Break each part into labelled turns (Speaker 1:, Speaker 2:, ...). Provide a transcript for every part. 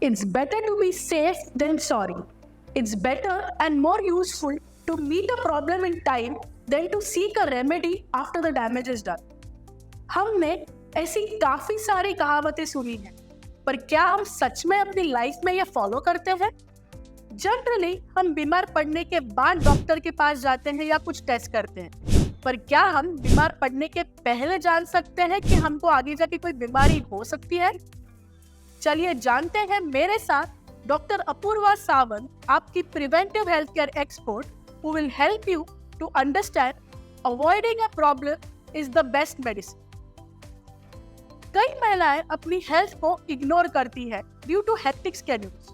Speaker 1: It's better to be safe than sorry. It's better and more useful to meet a problem in time than to seek a remedy after the damage is done. हमने ऐसी काफी सारी कहावतें सुनी हैं, पर क्या हम सच में अपनी लाइफ में ये फॉलो करते हैं? जनरली हम बीमार पड़ने के बाद डॉक्टर के पास जाते हैं या कुछ टेस्ट करते हैं, पर क्या हम बीमार पड़ने के पहले जान सकते हैं कि हमको आगे जाके कोई बीमारी हो सकती है? चलिए जानते हैं मेरे साथ डॉक्टर अपूर्वा सावंत, आपकी preventive health care expert, who will help you to understand avoiding a problem is the best medicine. कई महिलाएं अपनी हेल्थ को इग्नोर करती है due to hectic schedules,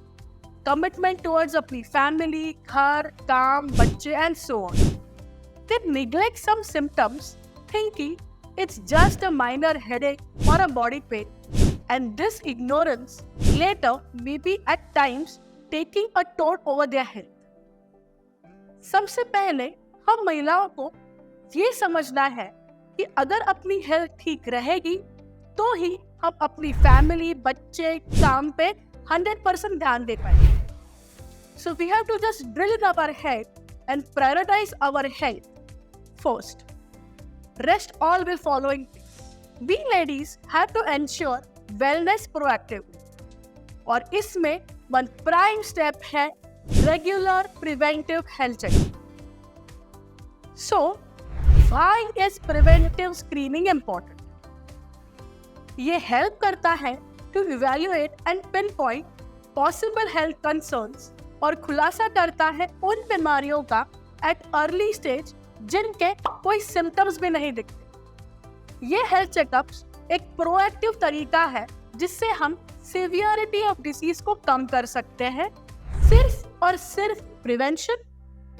Speaker 1: commitment towards अपनी फैमिली, घर, काम, बच्चे and so on. They neglect some symptoms thinking it's just a minor headache or a body pain, and this ignorance later may be at times taking a toll over their health. सबसे पहले हम महिलाओं को ये समझना है कि अगर अपनी हेल्थ ठीक रहेगी तो ही हम अपनी फैमिली, बच्चे, काम पे 100% ध्यान दे पाएंगे. So we have to just drill in our head and prioritize our health first. Rest all will following things. We ladies have to ensure wellness proactively. और इसमें one prime step है regular preventive health checkup. So, why is preventive screening important? ये help करता है to evaluate and pinpoint possible health concerns और खुलासा करता है उन बीमारियों का at early stage जिनके कोई symptoms भी नहीं दिखते. ये health checkups एक proactive तरीका है जिससे हम severity of disease को कम कर सकते हैं, सिर्फ और सिर्फ प्रिवेंशन,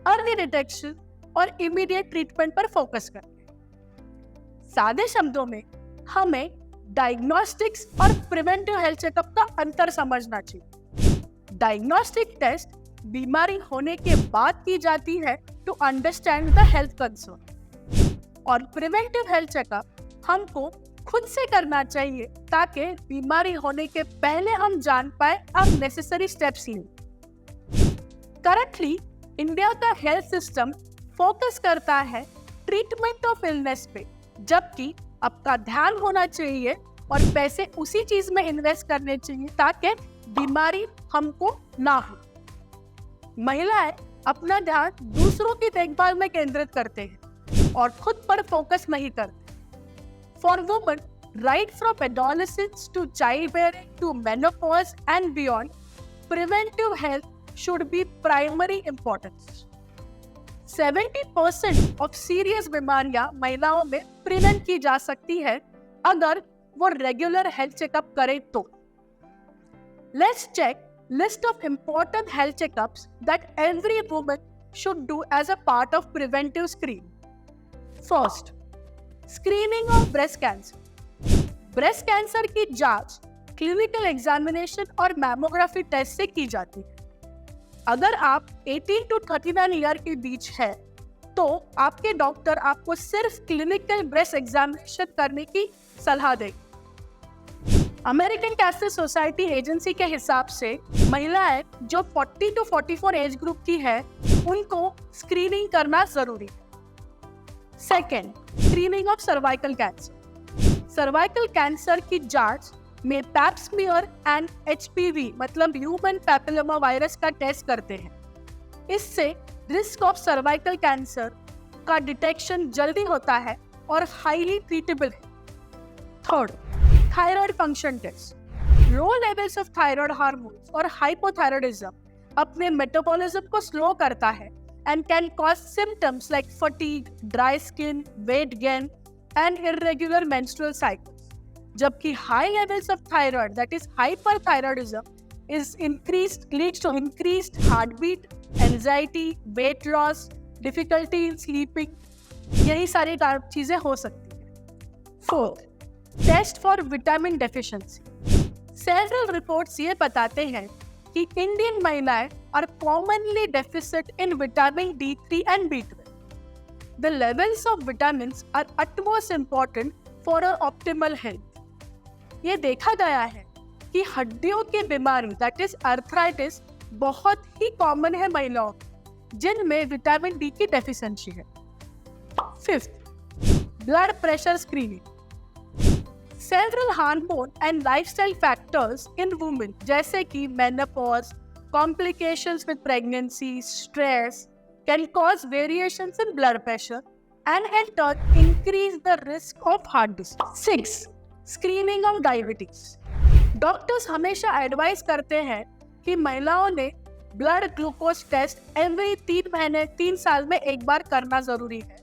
Speaker 1: अर्ली डिटेक्शन और इमीडिएट ट्रीटमेंट पर फोकस करते हैं. सादे शब्दों में हमें डायग्नोस्टिक्स और प्रिवेंटिव हेल्थ चेकअप का अंतर समझना चाहिए. डायग्नोस्टिक टेस्ट बीमारी होने के बाद की जाती है to understand the health concern, और प्रिवेंटिव हेल्थ चेकअप हमको खुद से करना चाहिए ताकि बीमारी होने के पहले हम जान पाए अब नेसेसरी स्टेप्स लें. करंटली इंडिया का हेल्थ सिस्टम फोकस करता है ट्रीटमेंट ऑफ इलनेस पे, जबकि आपका ध्यान होना चाहिए और पैसे उसी चीज में इन्वेस्ट करने चाहिए ताकि बीमारी हमको ना हो. महिलाएं अपना ध्यान दूसरों की देखभाल में केंद्रित करते हैं और खुद पर फोकस नहीं करते. For women, right from adolescence to child bearing to menopause and beyond, preventive health should be primary importance. 70% of serious बीमारियां महिलाओं में प्रिवेंट की जा सकती है अगर वो रेगुलर हेल्थ चेकअप करें तो. Let's check list of important health checkups that every woman should do as a part of preventive screening. First, screening of breast cancer. Breast cancer की जांच क्लिनिकल एग्जामिनेशन और मैमोग्राफी टेस्ट से की जाती है. अगर आप 18 to 39 ईयर के बीच है तो आपके डॉक्टर आपको सिर्फ क्लिनिकल ब्रेस्ट एग्जामिनेशन करने की सलाह देंगे. अमेरिकन कैंसर सोसाइटी एजेंसी के हिसाब से महिलाएं जो 40 to 44 एज ग्रुप की है उनको स्क्रीनिंग करना जरूरी है. Second, screening of cervical cancer. Cervical cancer की जांच में पैप स्मीयर एंड HPV मतलब ह्यूमन पैपिलोमा वायरस का टेस्ट करते हैं. इससे रिस्क ऑफ सर्वाइकल कैंसर का डिटेक्शन जल्दी होता है और हाईली ट्रीटेबल है. Third, thyroid function test. Low levels of thyroid hormones और हाइपोथायराइडिज्म अपने मेटाबॉलिज्म को स्लो करता है and can cause symptoms like fatigue, dry skin, weight gain and irregular menstrual cycle. जबकि high levels of thyroid, that is hyperthyroidism, leads to increased heartbeat, anxiety, weight loss, difficulty in sleeping. यही सारी चीजें हो सकती हैं. Fourth, test for vitamin deficiency. Several reports ये बताते हैं कि इंडियन महिलाएं are commonly deficit in vitamin D3 and B12. The levels of vitamins are utmost important for our optimal health. ये देखा गया है कि हड्डियों की बीमारी दैट इज अर्थराइटिस बहुत ही कॉमन है महिलाओं जिनमें विटामिन डी की डेफिशिएंसी है। Fifth, blood pressure screening. Several hormone and lifestyle factors in women जैसे कि menopause, complications with pregnancy, stress can cause variations in blood pressure and in turn increase the risk of heart disease. 6. Screening of diabetes. Doctors हमेशा advice करते हैं कि महिलाओं ने blood glucose test every 3 साल में एक बार करना जरूरी है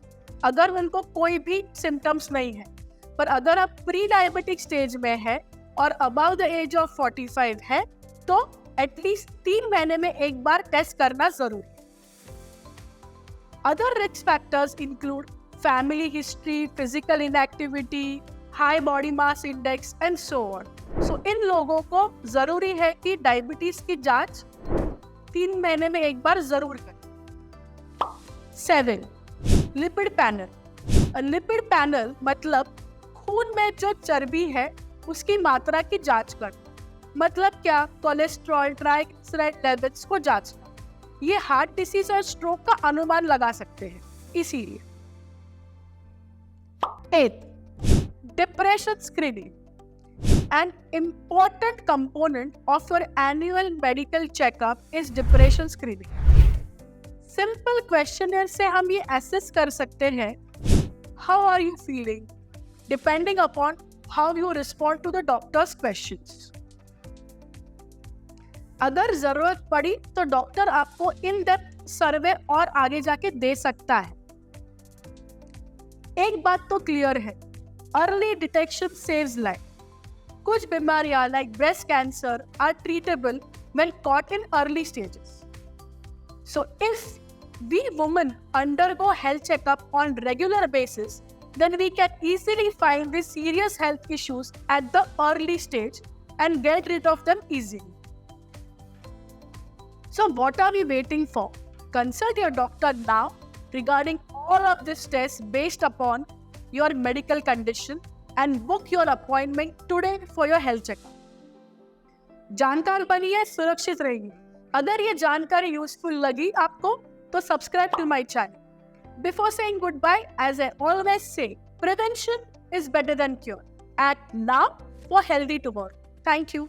Speaker 1: अगर उनको कोई भी सिम्टम्स नहीं है। पर अगर आप प्री डायबिटिक स्टेज में है और अबाउ द एज ऑफ 45 है तो एटलीस्ट 3 महीने में एक बार टेस्ट करना जरूरी है। Other risk factors include family history, physical inactivity, high body mass index and so on. So इन लोगों को जरूरी है कि डायबिटीज की जांच 3 महीने में एक बार जरूर करें। 7. Lipid panel. लिपिड पैनल मतलब खून में जो चर्बी है उसकी मात्रा की जांच करना। मतलब क्या? कोलेस्ट्रॉल, ट्राइग्लिसराइड लेवल्स को जांचना। ये हार्ट डिसीज और स्ट्रोक का अनुमान लगा सकते हैं इसीलिए। 8. Depression screening. An important component of your annual medical checkup is depression screening. Simple questionnaire से हम ये assess कर सकते हैं how are you feeling depending upon how you respond to the doctor's questions. अगर जरूरत पड़ी तो डॉक्टर आपको इन डेप्थ सर्वे और आगे जाके दे सकता है। एक बात तो क्लियर है, अर्ली डिटेक्शन सेव्स लाइफ। कुछ बीमारियां like breast cancer are treatable when caught in early stages. So if we women undergo health checkup on regular basis, then we can easily find the serious health issues at the early stage and get rid of them easily. So what are we waiting for? Consult your doctor now regarding all of these tests based upon your medical condition and book your appointment today for your health checkup. जानकार बनिए, सुरक्षित रहिए। अगर ये जानकारी useful लगी आपको तो subscribe to my channel. Before saying goodbye, as I always say, prevention is better than cure. Act now for healthy tomorrow. Thank you.